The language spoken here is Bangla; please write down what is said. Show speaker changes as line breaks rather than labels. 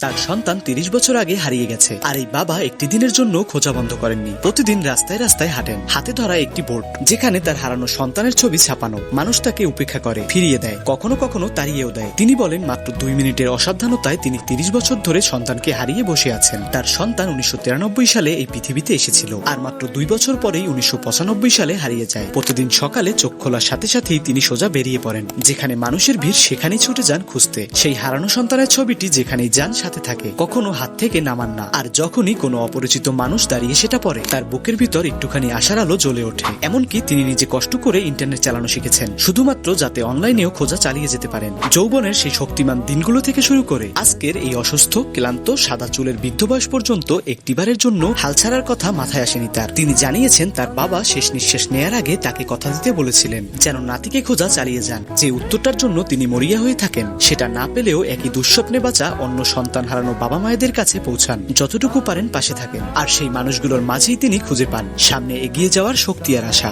তার সন্তান ৩০ বছর আগে হারিয়ে গেছে, আর এই বাবা একটি দিনের জন্য খোঁজা বন্ধ করেননি। প্রতিদিন রাস্তায় রাস্তায় হাঁটেন, হাতে ধরা একটি বোর্ড যেখানে তার হারানো সন্তানের ছবি ছাপানো। মানুষ তাকে উপেক্ষা করে, ফিরিয়ে দেয়, কখনো কখনো তাড়িয়েও দেয়। তিনি বলেন মাত্র ২ মিনিটের অসাবধানতায় তিনি ৩০ বছর ধরে সন্তানকে হারিয়ে বসে আছেন। তার সন্তান ১৯৯৩ সালে এই পৃথিবীতে এসেছিল, আর মাত্র ২ বছর পরেই ১৯৯৫ সালে হারিয়ে যায়। প্রতিদিন সকালে চোখ খোলার সাথে সাথেই তিনি সোজা বেরিয়ে পড়েন, যেখানে মানুষের ভিড় সেখানেই ছুটে যান খুঁজতে। সেই হারানো সন্তানের ছবিটি যেখানেই যান সাথে থাকে, কখনো হাত থেকে নামান না। আর যখনই কোনো অপরিচিত মানুষ দাঁড়িয়ে সেটা পড়ে, তার বুকের ভিতর একটুখানি আশার আলো জ্বলে ওঠে। এমনকি তিনি নিজে কষ্ট করে ইন্টারনেট চালানো শিখেছেন, শুধুমাত্র যাতে অনলাইনেও খোঁজা চালিয়ে যেতে পারেন। যৌবনের সেই শক্তিমান দিনগুলো থেকে শুরু করে আজকের এই অসুস্থ, ক্লান্ত, সাদা চুলের বৃদ্ধ বয়স পর্যন্ত একটিবারের জন্য হাল ছাড়ার কথা মাথায় আসেনি তার। তিনি জানিয়েছেন তার বাবা শেষ নিঃশ্বাস নেয়ার আগে তাকে কথা দিতে বলেছিলেন যেন নাতিকে খোঁজা চালিয়ে যান। যে উত্তরটার জন্য তিনি মরিয়া হয়ে থাকেন, সেটা না পেলেও একই দুঃস্বপ্নে বাঁচা অন্য সন্তান হারানো বাবা মায়েদের কাছে পৌঁছান, যতটুকু পারেন পাশে থাকেন। আর সেই মানুষগুলোর মাঝেই তিনি খুঁজে পান সামনে এগিয়ে যাওয়ার শক্তি আর আশা।